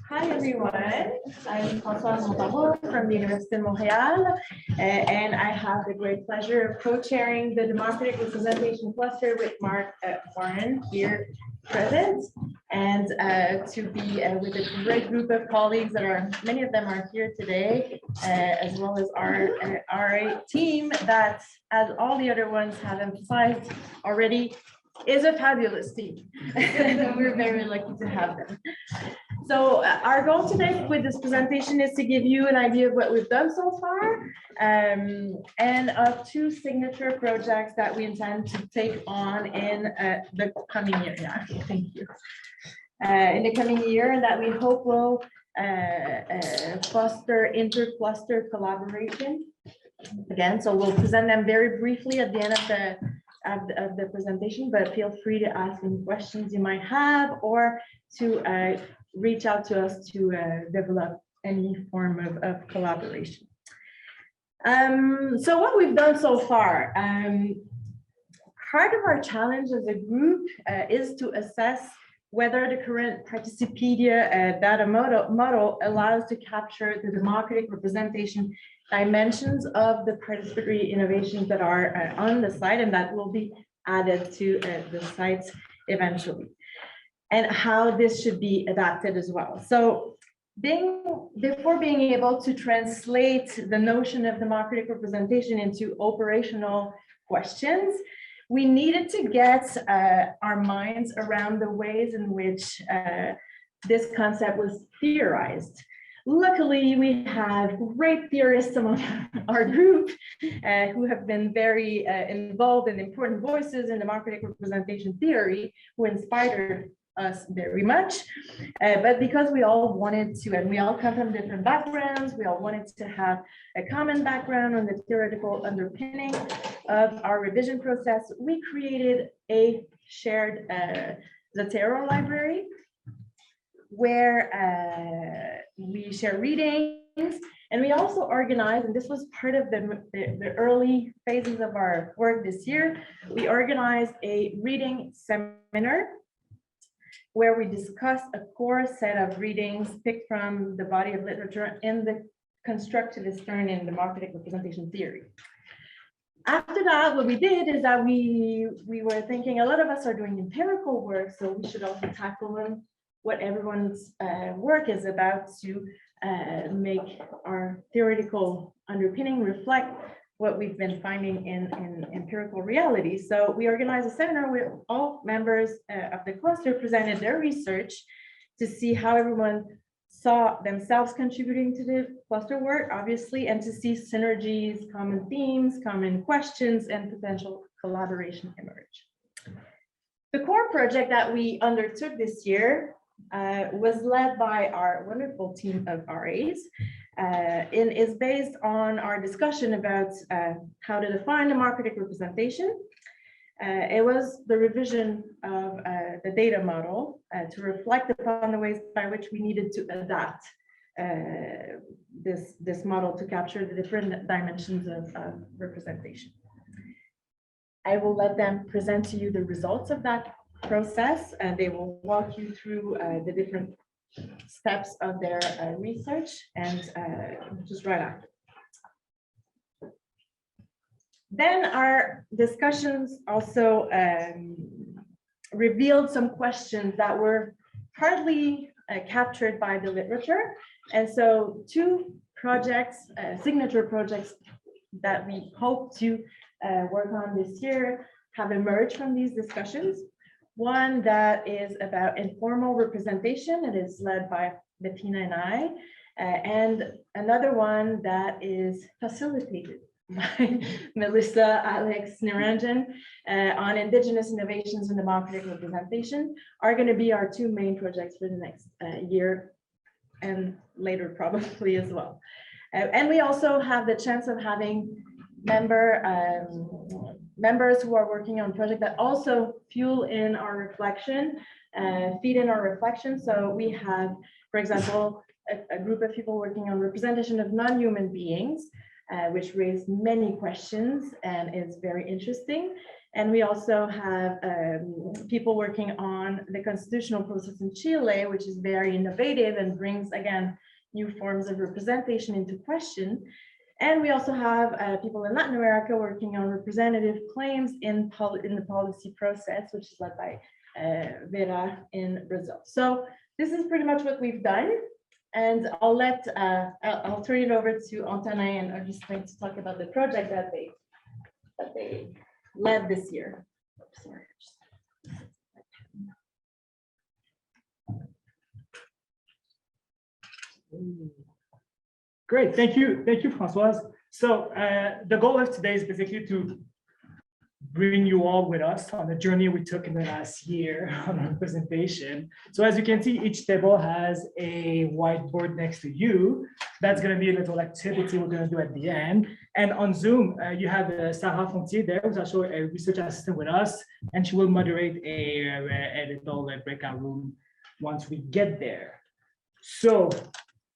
Hi everyone, I'm Françoise Montarour from the University of Montreal, and I have the great pleasure of co-chairing the Democratic Representation Cluster with Mark Warren here present, and to be with a great group of colleagues that are, many of them are here today, as well as our team that, as all the other ones have emphasized already, is a fabulous team. We're very lucky to have them. So our goal today with this presentation is to give you an idea of what we've done so far, and of two signature projects that we intend to take on in the coming year. Yeah, thank you. In the coming year, and that we hope will foster inter-cluster collaboration. Again, so we'll present them very briefly at the end of the presentation, but feel free to ask any questions you might have or to reach out to us to develop any form of collaboration. So what we've done so far, part of our challenge as a group is to assess whether the current Participedia data model allows to capture the democratic representation dimensions of the participatory innovations that are on the site and that will be added to the sites eventually, and how this should be adapted as well. So before being able to translate the notion of democratic representation into operational questions, we needed to get our minds around the ways in which this concept was theorized. Luckily, we have great theorists among our group who have been very involved in important voices in democratic representation theory, who inspired us very much. But because we all wanted to, and we all come from different backgrounds, we all wanted to have a common background on the theoretical underpinning of our revision process, we created a shared Zotero library where we share readings, and we also organize, and this was part of the early phases of our work this year, we organized a reading seminar where we discussed a core set of readings picked from the body of literature in the constructivist turn in democratic representation theory. After that, what we did is that we were thinking a lot of us are doing empirical work, so we should also tackle them what everyone's work is about to make our theoretical underpinning reflect what we've been finding in empirical reality. So we organized a seminar where all members of the cluster presented their research to see how everyone saw themselves contributing to the cluster work, obviously, and to see synergies, common themes, common questions, and potential collaboration emerge. The core project that we undertook this year was led by our wonderful team of RAs, and is based on our discussion about how to define democratic representation. It was the revision of the data model to reflect upon the ways by which we needed to adapt this model to capture the different dimensions of representation. I will let them present to you the results of that process, and they will walk you through the different steps of their research, and just right after. Then our discussions also revealed some questions that were hardly captured by the literature, and so two projects, signature projects that we hope to work on this year have emerged from these discussions. One that is about informal representation, it is led by Bettina and I, and another one that is facilitated by Melissa, Alex, Niranjan on Indigenous innovations in democratic representation are going to be our two main projects for the next year and later probably as well. And we also have the chance of having members who are working on projects that also fuel in our reflection, feed in our reflection. So we have, for example, a group of people working on representation of non-human beings, which raise many questions and is very interesting. And we also have people working on the constitutional process in Chile, which is very innovative and brings, again, new forms of representation into question. And we also have people in Latin America working on representative claims in the policy process, which is led by Vera in Brazil. So this is pretty much what we've done. And I'll turn it over to Antonin and Augustin to talk about the project that they led this year. Sorry. Great, thank you, Françoise. So the goal of today is basically to bring you all with us on the journey we took in the last year on our presentation. So as you can see, each table has a whiteboard next to you. That's going to be a little activity we're going to do at the end. And on Zoom, you have Sarah Fontier there, who's also a research assistant with us, and she will moderate a little breakout room once we get there. So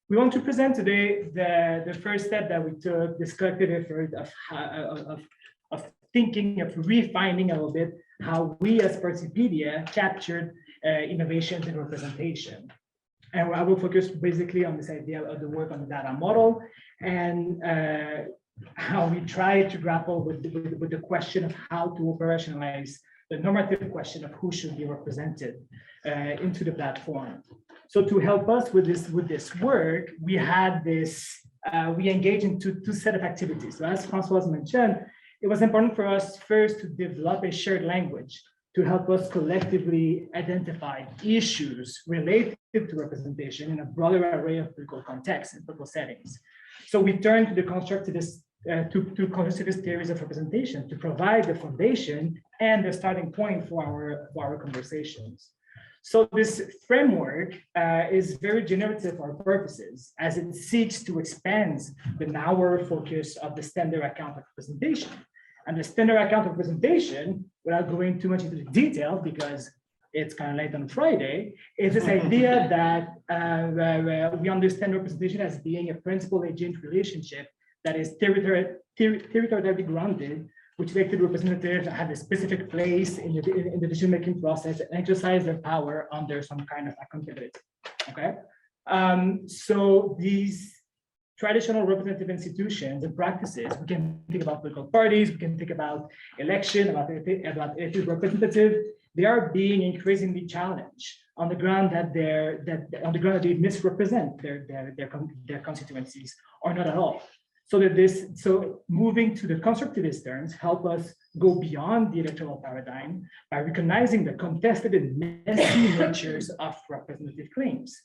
we want to present today the first step that we took, this collective effort of thinking, of refining a little bit how we as Participedia captured innovations in representation. And I will focus basically on this idea of the work on the data model and how we try to grapple with the question of how to operationalize the normative question of who should be represented into the platform. So to help us with this work, we had we engaged in two set of activities. So as Françoise mentioned, it was important for us first to develop a shared language to help us collectively identify issues related to representation in a broader array of political contexts and political settings. So we turned to the constructivist theories of representation to provide the foundation and the starting point for our conversations. So this framework is very generative for our purposes, as it seeks to expand the narrower focus of the standard account of representation. And the standard account of representation, without going too much into the detail, because it's kind of late on Friday, is this idea that we understand representation as being a principal-agent relationship that is territorially grounded, which elected representatives have a specific place in the decision-making process and exercise their power under some kind of accountability. Okay, so these traditional representative institutions and practices, we can think about political parties, we can think about election, about elected representative. They are being increasingly challenged on the ground that they misrepresent their constituencies or not at all. So moving to the constructivist terms help us go beyond the electoral paradigm by recognizing the contested and messy natures of representative claims.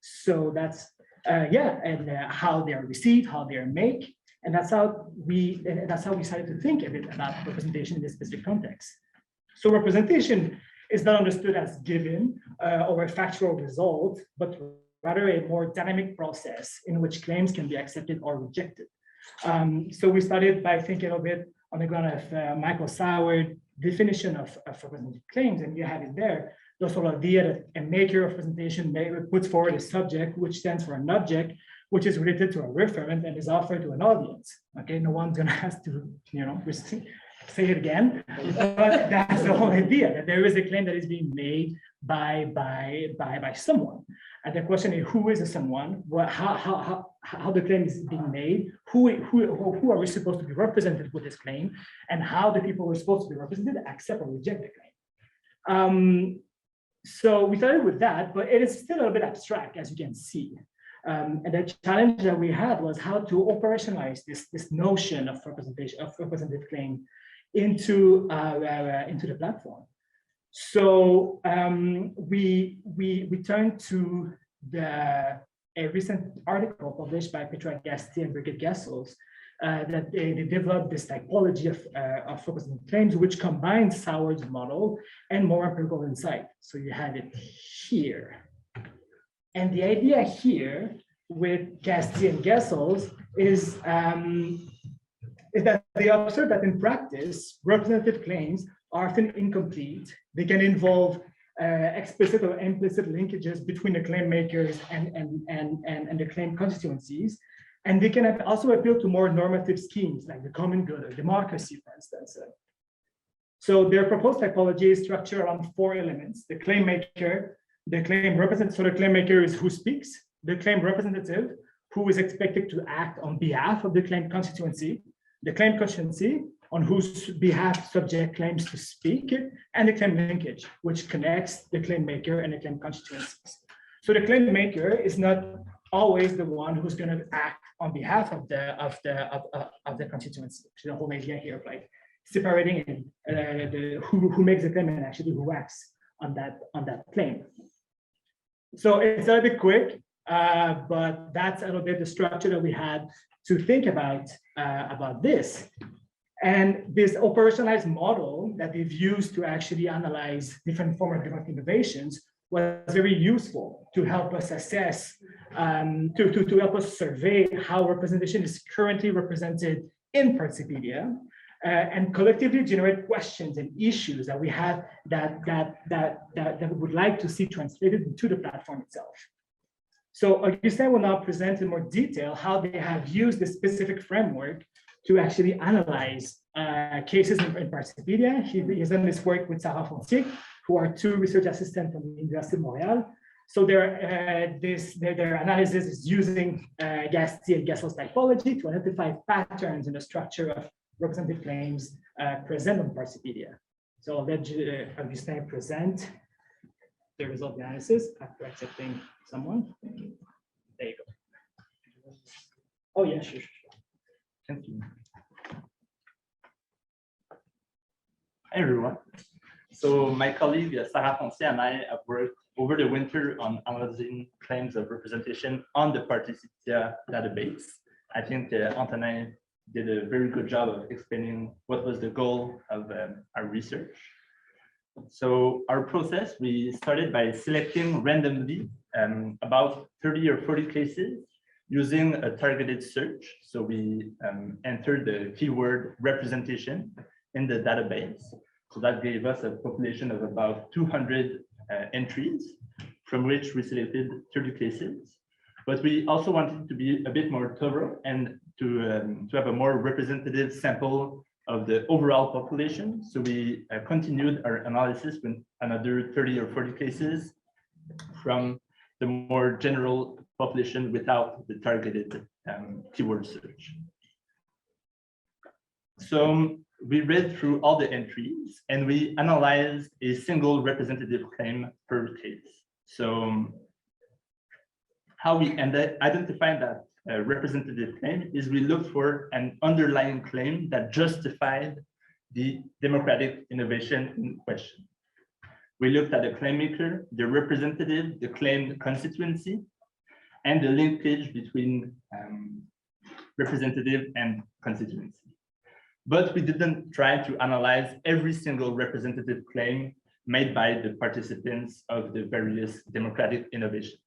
So that's how they are received, how they are made, and that's how we started to think a bit about representation in this specific context. So representation is not understood as given or a factual result, but rather a more dynamic process in which claims can be accepted or rejected. So we started by thinking a bit on the ground of Michael Soward's definition of representative claims, and you have it there. The sort of idea that a maker of representation puts forward a subject, which stands for an object, which is related to a referent and is offered to an audience. Okay, no one's gonna have to, say it again, but that's the whole idea, that there is a claim that is being made by someone. And the question is, who is the someone? How the claim is being made? Who are we supposed to be represented with this claim? And how the people who are supposed to be represented accept or reject the claim? So we started with that, but it is still a little bit abstract, as you can see. And the challenge that we had was how to operationalize this notion of representation, of representative claim, into the platform. So we turned to a recent article published by Petra Gasti and Brigitte Gessels that they developed this typology of representative claims, which combines Soward's model and more empirical insight. So you have it here. And the idea here with Gasti and Gessels is that they observe that in practice, representative claims are often incomplete. They can involve explicit or implicit linkages between the claim makers and the claim constituencies. And they can also appeal to more normative schemes like the common good or democracy, for instance. So their proposed typology is structured around 4 elements: the claim maker, the claim representative. So the claim maker is who speaks, the claim representative, who is expected to act on behalf of the claim constituency, the claim constituency, on whose behalf subject claims to speak, and the claim linkage, which connects the claim maker and the claim constituencies. So the claim maker is not always the one who's going to act on behalf of the constituency. So the whole idea here of like separating who makes the claim and actually who acts on that claim. So it's a little bit quick, but that's a little bit the structure that we had to think about this. And this operationalized model that we've used to actually analyze different forms of different innovations was very useful to help us assess, to help us survey how representation is currently represented in Participedia, and collectively generate questions and issues that we have that we would like to see translated into the platform itself. So Augustin will now present in more detail how they have used this specific framework to actually analyze cases in Participedia. He has done this work with Sarah Fontier, who are 2 research assistants from the University of Montreal. So their analysis is using Gasti and Gassel's typology to identify patterns in the structure of representative claims present on Participedia. So I'll let Augustin present the result of the analysis after accepting someone. There you go. Oh yeah, sure. Thank you. Hi everyone. So my colleague Sarah Fontier and I have worked over the winter on analyzing claims of representation on the Participedia database. I think Antonin did a very good job of explaining what was the goal of our research. So our process, we started by selecting randomly about 30 or 40 cases using a targeted search. So we entered the keyword representation in the database. So that gave us a population of about 200 entries, from which we selected 30 cases. But we also wanted to be a bit more thorough and to have a more representative sample of the overall population. So we continued our analysis with another 30 or 40 cases from the more general population without the targeted keyword search. So we read through all the entries and we analyzed a single representative claim per case. So how we identified that representative claim is we looked for an underlying claim that justified the democratic innovation in question. We looked at the claim maker, the representative, the claimed constituency, and the linkage between representative and constituency. But we didn't try to analyze every single representative claim made by the participants of the various democratic innovations.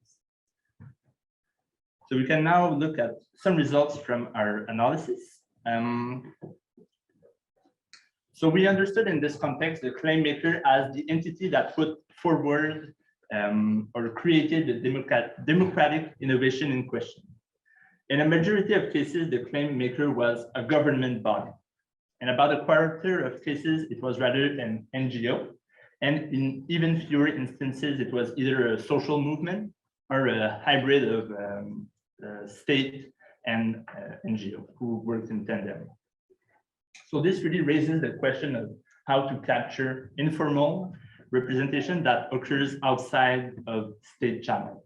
So we can now look at some results from our analysis. So we understood in this context the claim maker as the entity that put forward or created the democratic innovation in question. In a majority of cases, the claim maker was a government body. In about a quarter of cases, it was rather an NGO. And in even fewer instances, it was either a social movement or a hybrid of state and NGO who worked in tandem. So this really raises the question of how to capture informal representation that occurs outside of state channels.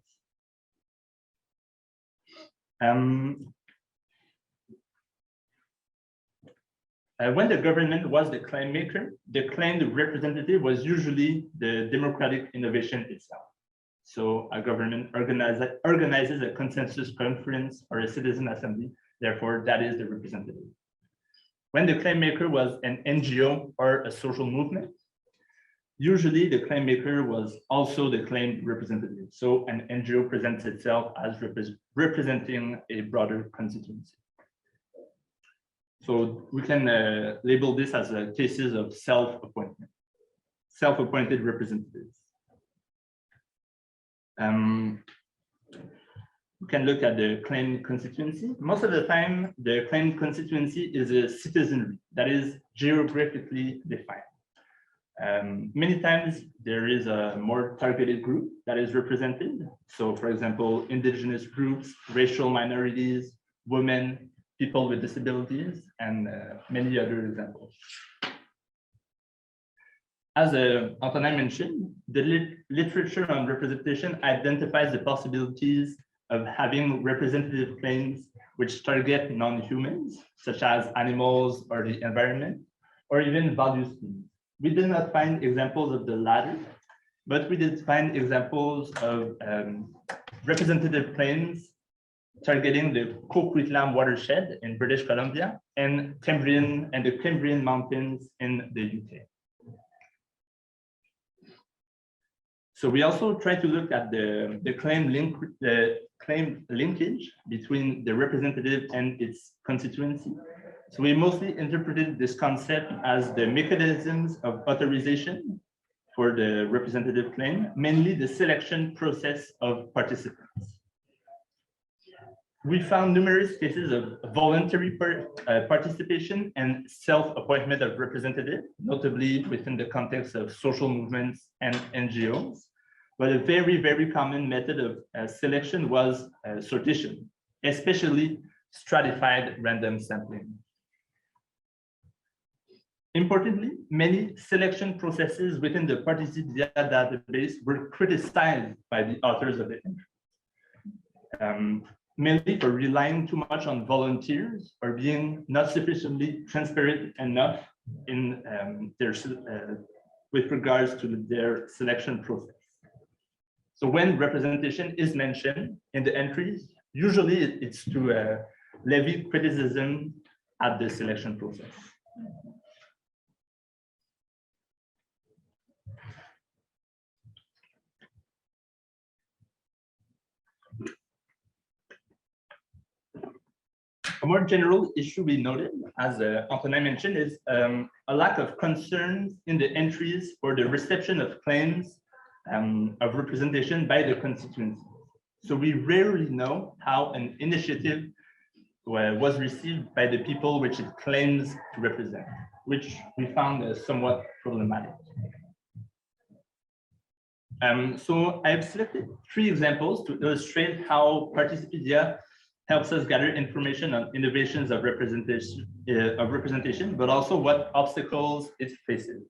When the government was the claim maker, the claimed representative was usually the democratic innovation itself. So a government organizes a consensus conference or a citizen assembly, therefore that is the representative. When the claim maker was an NGO or a social movement, usually the claim maker was also the claimed representative. So an NGO presents itself as representing a broader constituency. So we can label this as cases of self-appointment, self-appointed representatives. We can look at the claimed constituency. Most of the time, the claimed constituency is a citizenry that is geographically defined. Many times there is a more targeted group that is represented. So for example, indigenous groups, racial minorities, women, people with disabilities, and many other examples. As Antonin mentioned, the literature on representation identifies the possibilities of having representative claims which target non-humans, such as animals or the environment, or even value schemes. We did not find examples of the latter, but we did find examples of representative claims targeting the Coquitlam watershed in British Columbia and the Cambrian Mountains in the UK. So we also try to look at the claim linkage between the representative and its constituency. So we mostly interpreted this concept as the mechanisms of authorization for the representative claim, mainly the selection process of participants. We found numerous cases of voluntary participation and self-appointment of representative, notably within the context of social movements and NGOs. But a very, very common method of selection was sortition, especially stratified random sampling. Importantly, many selection processes within the Participedia database were criticized by the authors of the entry, mainly for relying too much on volunteers or being not sufficiently transparent enough in with regards to their selection process. So when representation is mentioned in the entries, usually it's to levy criticism at the selection process. A more general issue we noted, as Antonin mentioned, is a lack of concerns in the entries for the reception of claims of representation by the constituency. So we rarely know how an initiative was received by the people which it claims to represent, which we found somewhat problematic. So I've selected 3 examples to illustrate how Participedia helps us gather information on innovations of representation, but also what obstacles it faces.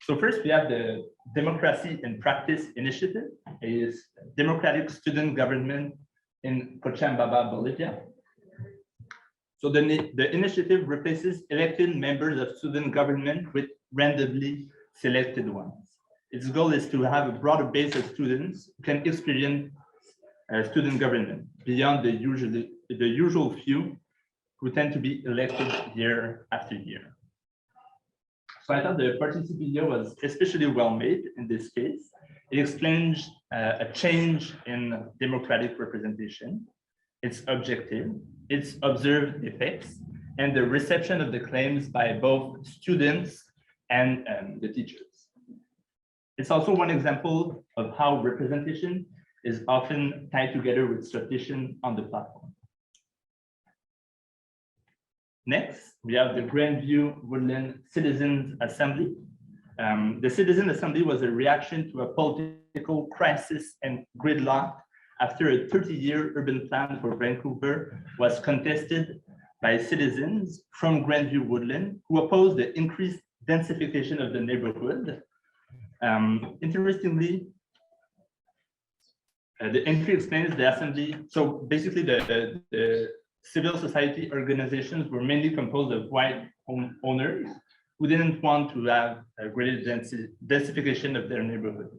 So first, we have the Democracy in Practice Initiative, a democratic student government in Cochabamba, Bolivia. So the initiative replaces elected members of student government with randomly selected ones. Its goal is to have a broader base of students who can experience student government beyond the usual few who tend to be elected year after year. So I thought the Participedia was especially well made in this case. It explains a change in democratic representation, its objective, its observed effects, and the reception of the claims by both students and the teachers. It's also one example of how representation is often tied together with tradition on the platform. Next, we have the Grandview Woodland Citizens Assembly. The Citizen Assembly was a reaction to a political crisis and gridlock after a 30-year urban plan for Vancouver was contested by citizens from Grandview Woodland who opposed the increased densification of the neighborhood. Interestingly, the entry explains the assembly. So basically, the civil society organizations were mainly composed of white owners who didn't want to have a greater densification of their neighborhood.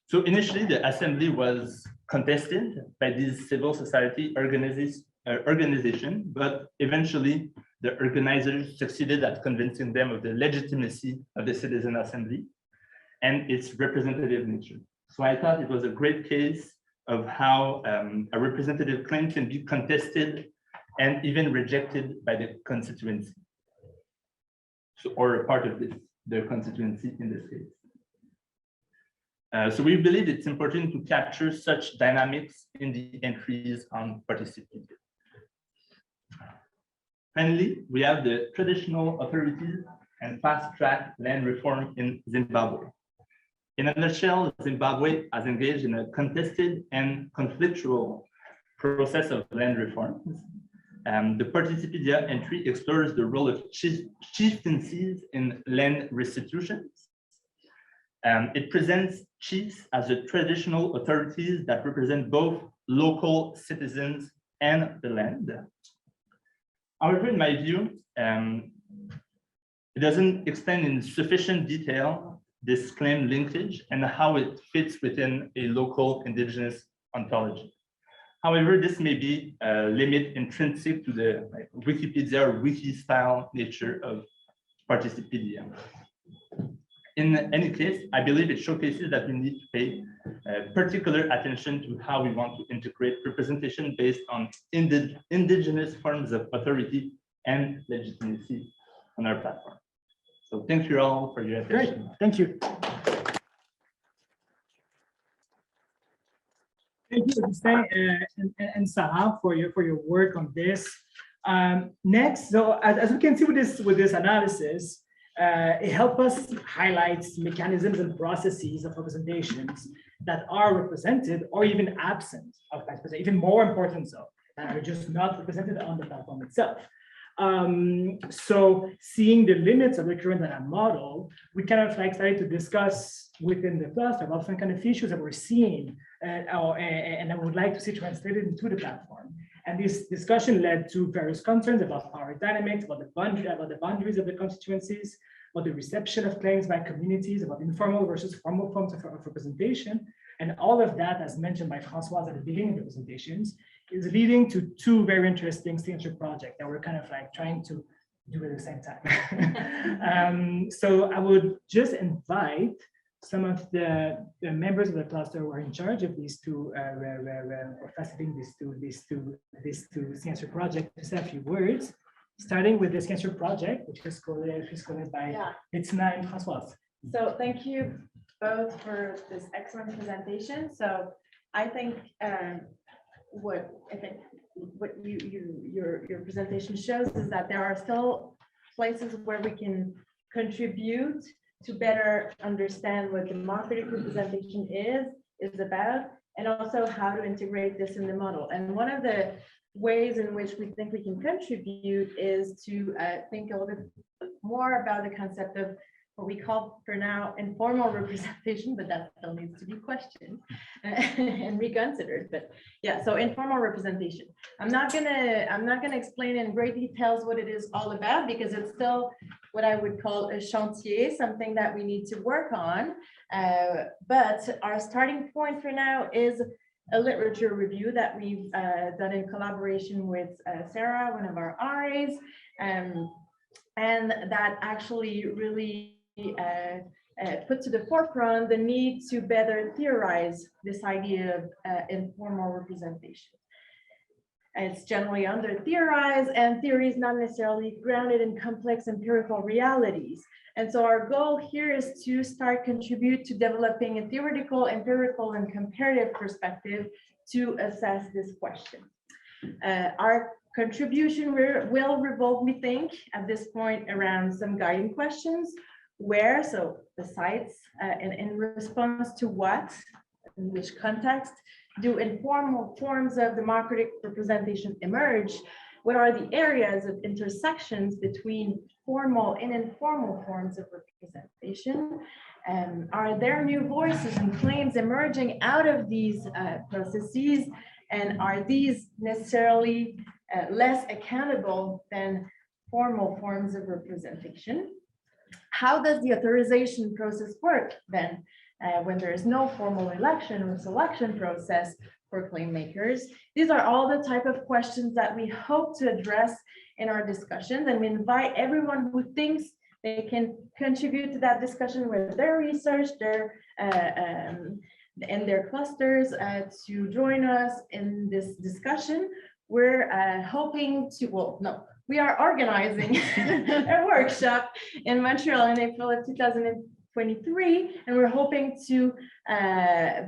So initially, the assembly was contested by these civil society organization, but eventually the organizers succeeded at convincing them of the legitimacy of the citizen assembly and its representative nature. So I thought it was a great case of how a representative claim can be contested and even rejected by the constituency, or a part of the constituency in this case. So we believe it's important to capture such dynamics in the entries on Participedia. Finally, we have the traditional authorities and fast-track land reform in Zimbabwe. In a nutshell, Zimbabwe has engaged in a contested and conflictual process of land reforms. The Participedia entry explores the role of chieftaincies in land restitutions. It presents chiefs as the traditional authorities that represent both local citizens and the land. However, in my view, it doesn't explain in sufficient detail this claim linkage and how it fits within a local indigenous ontology. However, this may be a limit intrinsic to the Wikipedia or wiki-style nature of Participedia. In any case, I believe it showcases that we need to pay particular attention to how we want to integrate representation based on indigenous forms of authority and legitimacy on our platform. So thank you all for your attention. Great, thank you. Thank you, Augustin and Sarah, for your work on this. Next, so as we can see with this analysis, it helps us highlight mechanisms and processes of representations that are represented or even absent of that, even more important so, that are just not represented on the platform itself. So seeing the limits of the current data model, we kind of started to discuss within the cluster about some kind of issues that we're seeing and I would like to see translated into the platform. And this discussion led to various concerns about power dynamics, about the boundaries of the constituencies, about the reception of claims by communities, about informal versus formal forms of representation. And all of that, as mentioned by Françoise at the beginning of the presentations, is leading to two very interesting signature projects that we're kind of trying to do at the same time. So I would just invite some of the members of the cluster who are in charge of these two, or facilitating these two signature projects to say a few words, starting with the signature project, which is called by Bettina and Françoise. So thank you both for this excellent presentation. So I think what your presentation shows is that there are still places where we can contribute to better understand what democratic representation is about, and also how to integrate this in the model. And one of the ways in which we think we can contribute is to think a little bit more about the concept of what we call for now informal representation, but that still needs to be questioned and reconsidered. But yeah, so informal representation. I'm not gonna explain in great details what it is all about, because it's still what I would call a chantier, something that we need to work on. But our starting point for now is a literature review that we've done in collaboration with Sarah, one of our RAs, and that actually really put to the forefront the need to better theorize this idea of informal representation. It's generally under theorized, and theory is not necessarily grounded in complex empirical realities. And so our goal here is to start contribute to developing a theoretical, empirical, and comparative perspective to assess this question. Our contribution will revolve, we think, at this point around some guiding questions. Where, so the sites, and in response to what, in which context, do informal forms of democratic representation emerge? What are the areas of intersections between formal and informal forms of representation? Are there new voices and claims emerging out of these processes? And are these necessarily less accountable than formal forms of representation? How does the authorization process work then when there is no formal election or selection process for claim makers? These are all the type of questions that we hope to address in our discussions, and we invite everyone who thinks they can contribute to that discussion with their research, and their clusters to join us in this discussion. We're hoping to, well, no, we are organizing a workshop in Montreal in April of 2023, and we're hoping to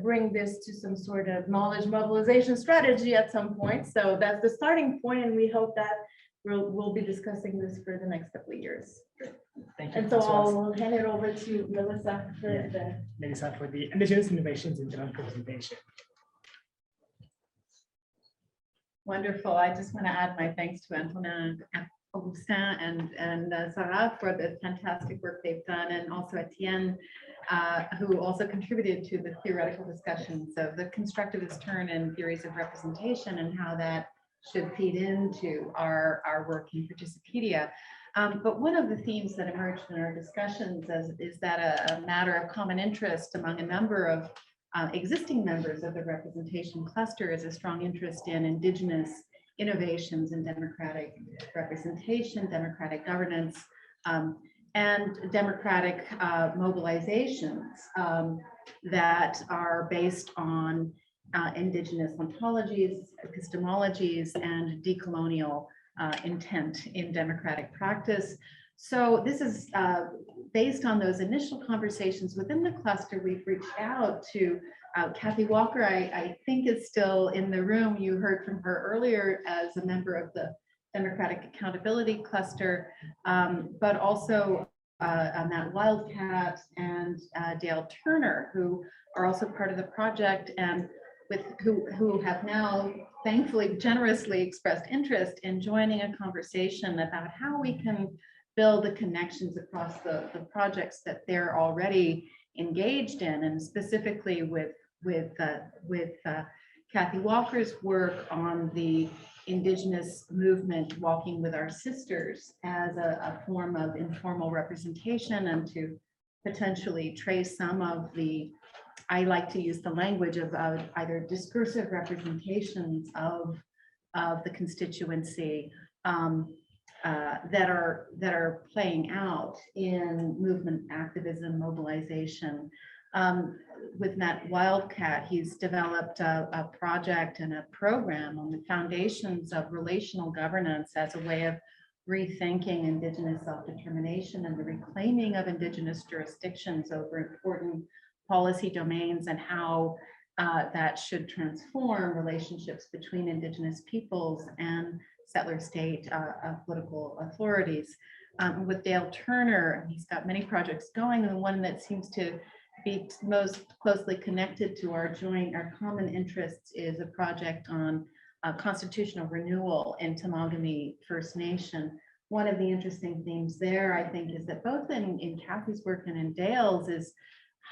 bring this to some sort of knowledge mobilization strategy at some point. So that's the starting point, and we hope that we'll be discussing this for the next couple of years. Thank you, And so Françoise. I'll hand it over to Melissa for Yeah. the. Melissa for the Indigenous Innovations in General presentation. Wonderful. I just want to add my thanks to Antonin, Augustin, and Sarah for the fantastic work they've done, and also Etienne, who also contributed to the theoretical discussions of the constructivist turn and theories of representation and how that should feed into our work in Participedia. But one of the themes that emerged in our discussions is that a matter of common interest among a number of existing members of the representation cluster is a strong interest in Indigenous innovations in democratic representation, democratic governance, and democratic mobilizations that are based on Indigenous ontologies, epistemologies, and decolonial intent in democratic practice. So this is based on those initial conversations within the cluster. We've reached out to Kathy Walker, I think is still in the room. You heard from her earlier as a member of the Democratic Accountability Cluster, but also Matt Wildcat and Dale Turner, who are also part of the project and who have now thankfully generously expressed interest in joining a conversation about how we can build the connections across the projects that they're already engaged in, and specifically with Kathy Walker's work on the Indigenous movement, Walking with Our Sisters, as a form of informal representation, and to potentially trace some of the, I like to use the language of either discursive representations of the constituency that are playing out in movement activism, mobilization. With Matt Wildcat, he's developed a project and a program on the foundations of relational governance as a way of rethinking Indigenous self-determination and the reclaiming of Indigenous jurisdictions over important policy domains, and how that should transform relationships between Indigenous peoples and settler state political authorities. With Dale Turner, he's got many projects going, and the one that seems to be most closely connected to our common interests is a project on constitutional renewal in Temagami First Nation. One of the interesting themes there, I think, is that both in Kathy's work and in Dale's is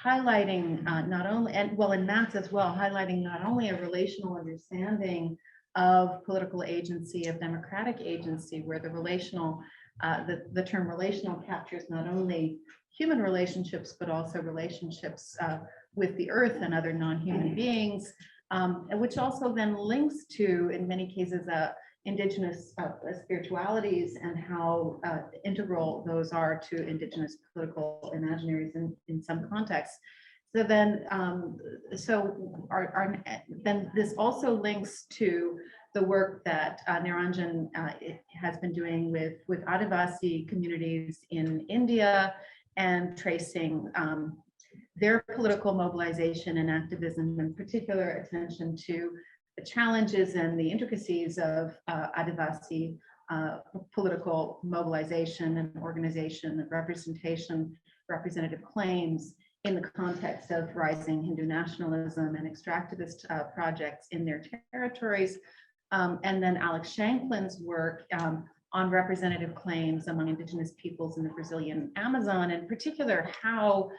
highlighting not only, and well, in Matt's as well, highlighting not only a relational understanding of political agency, of democratic agency, where the relational, the term relational captures not only human relationships, but also relationships with the earth and other non-human beings, which also then links to, in many cases, Indigenous spiritualities and how integral those are to Indigenous political imaginaries in some contexts. So then, then this also links to the work that Niranjan has been doing with Adivasi communities in India, and tracing their political mobilization and activism, in particular attention to the challenges and the intricacies of Adivasi political mobilization and organization and representation, representative claims in the context of rising Hindu nationalism and extractivist projects in their territories. And then Alex Shanklin's work on representative claims among Indigenous peoples in the Brazilian Amazon, in particular, how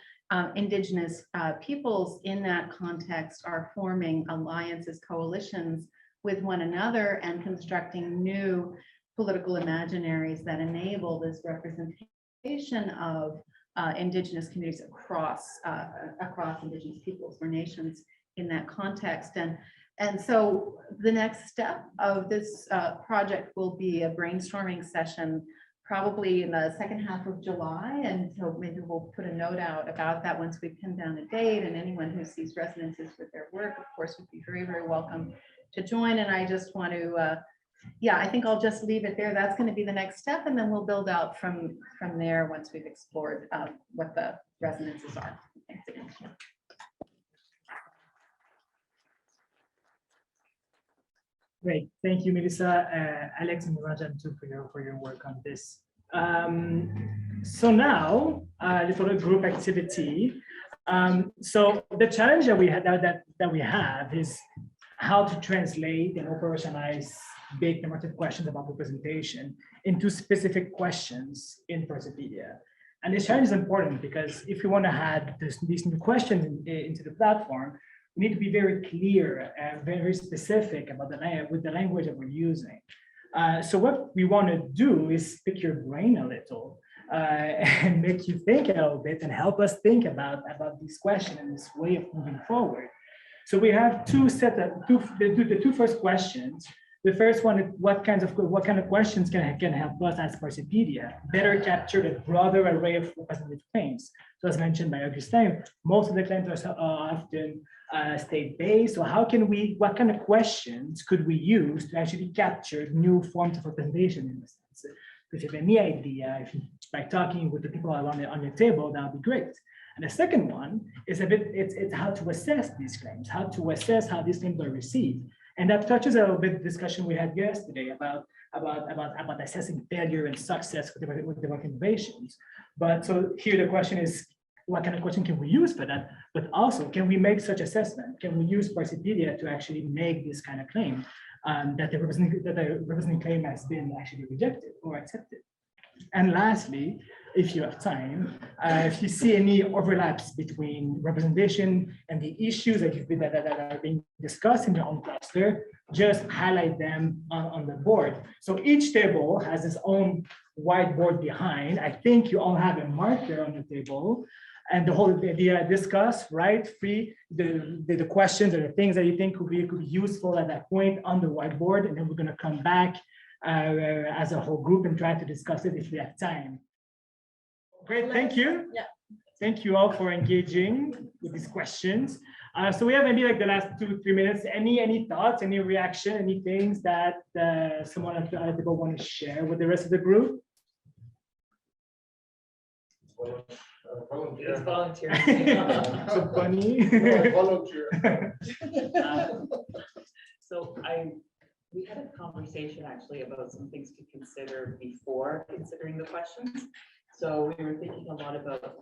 Indigenous peoples in that context are forming alliances, coalitions with one another, and constructing new political imaginaries that enable this representation of Indigenous communities across Indigenous peoples or nations in that context. And so the next step of this project will be a brainstorming session, probably in the second half of July. And so maybe we'll put a note out about that once we pin down a date, and anyone who sees resonances with their work, of course, would be very, very welcome to join. And I just want to, yeah, I think I'll just leave it there. That's going to be the next step, and then we'll build out from there once we've explored what the resonances are. Thanks again. Great, thank you, Melissa, Alex, and Rajan too for your work on this. So now, a little group activity. So the challenge that we had that we have is how to translate and operationalize big normative questions about representation into specific questions in Participedia. And this challenge is important because if we want to add these new questions into the platform, we need to be very clear and very specific about the language that we're using. So what we want to do is pick your brain a little and make you think a little bit and help us think about these questions and this way of moving forward. So we have the two first questions. The first one is what kind of questions can help us as Participedia better capture the broader array of representative claims. So as mentioned by Augustin, most of the claims are often state-based. So what kind of questions could we use to actually capture new forms of representation in this sense? If you have any idea, by talking with the people on your table, that would be great. And the second one is it's how to assess these claims, how to assess how these claims are received. And that touches a little bit the discussion we had yesterday about assessing failure and success with different innovations. But so here the question is, what kind of question can we use for that? But also, can we make such assessment? Can we use Participedia to actually make this kind of claim that the representing claim has been actually rejected or accepted? And lastly, if you have time, if you see any overlaps between representation and the issues that are being discussed in your own cluster, just highlight them on the board. So each table has its own whiteboard behind. I think you all have a marker on the table. And the whole idea, discuss, write free the questions or the things that you think could be useful at that point on the whiteboard. And then we're going to come back as a whole group and try to discuss it if we have time. Great, thank you. Yeah. Thank you all for engaging with these questions. So we have maybe like the last 2-3 minutes. Any thoughts, any reaction, any things that someone at the other table want to share with the rest of the group? It's volunteer. So funny. Volunteer. So we had a conversation actually about some things to consider before considering the questions. So we were thinking a lot about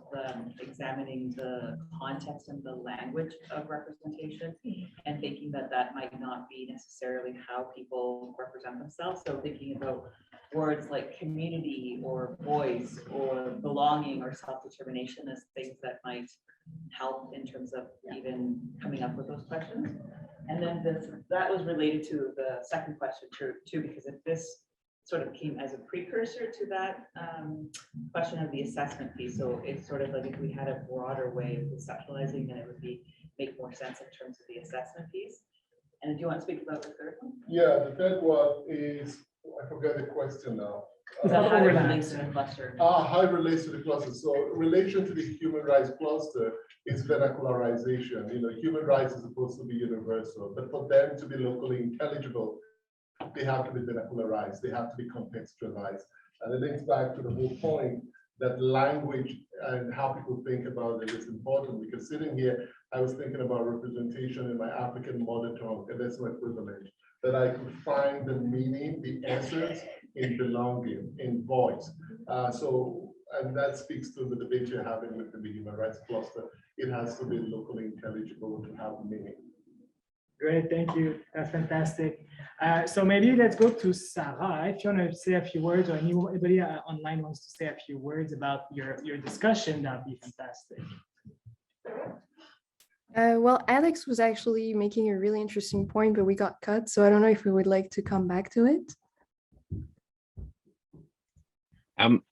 examining the context and the language of representation and thinking that that might not be necessarily how people represent themselves. So thinking about words like community or voice or belonging or self-determination as things that might help in terms of even coming up with those questions. And then that was related to the second question too, because if this sort of came as a precursor to that question of the assessment piece. So it's sort of like if we had a broader way of conceptualizing, then it would make more sense in terms of the assessment piece. And do you want to speak about the third one? Yeah, the third one is, I forget the question now. How it relates to the cluster. How it relates to the cluster. So relation to the human rights cluster is vernacularization. Human rights is supposed to be universal, but for them to be locally intelligible, they have to be vernacularized, they have to be contextualized. And it links back to the whole point that language and how people think about it is important, because sitting here, I was thinking about representation in my African mother tongue, and that's my privilege, that I could find the meaning, the essence in belonging, in voice. And that speaks to the debate you're having with the human rights cluster. It has to be locally intelligible to have meaning. Great, thank you. That's fantastic. So maybe let's go to Sarah. If you want to say a few words, or anybody online wants to say a few words about your discussion, that'd be fantastic. Well, Alex was actually making a really interesting point, but we got cut. So I don't know if we would like to come back to it.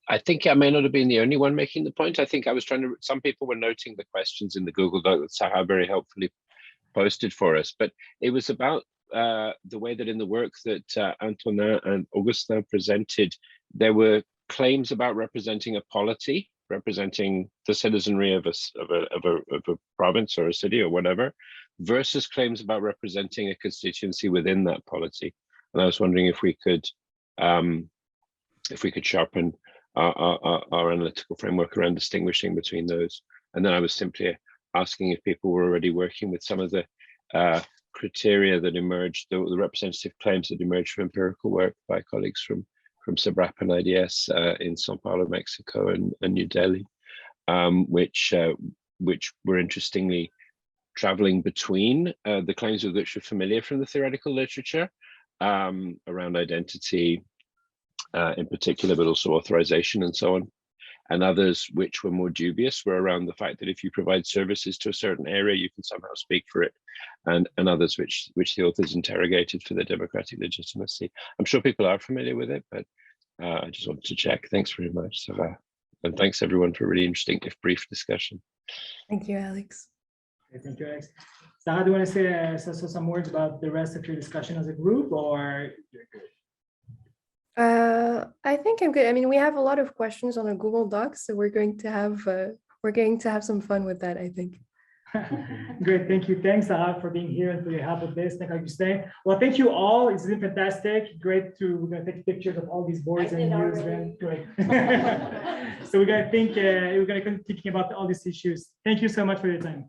I think I may not have been the only one making the point. I think I was some people were noting the questions in the Google Doc that Sarah very helpfully posted for us, but it was about the way that in the work that Antonin and Augustin presented, there were claims about representing a polity, representing the citizenry of a province or a city or whatever, versus claims about representing a constituency within that polity. And I was wondering if we could sharpen our analytical framework around distinguishing between those. And then I was simply asking if people were already working with some of the criteria that emerged, the representative claims that emerged from empirical work by colleagues from SABRAP and IDS in Sao Paulo, Mexico, and New Delhi, which were interestingly traveling between the claims with which we're familiar from the theoretical literature around identity in particular, but also authorization and so on. And others which were more dubious were around the fact that if you provide services to a certain area, you can somehow speak for it. And others which the authors interrogated for their democratic legitimacy. I'm sure people are familiar with it, but I just wanted to check. Thanks very much, Sarah. And thanks everyone for a really interesting, if brief, discussion. Thank you, Alex. Okay, thank you, Alex. Sarah, do you want to say some words about the rest of your discussion as a group, or you're good? I think I'm good. I mean, we have a lot of questions on a Google Docs, so we're going to have some fun with that, I think. Great, thank you. Thanks, Sarah, for being here and for your help with this. Thank you, Augustin. Well, thank you all. It's been fantastic. Great we're gonna take pictures of all these boards and use them. Great. So we're gonna continue thinking about all these issues. Thank you so much for your time.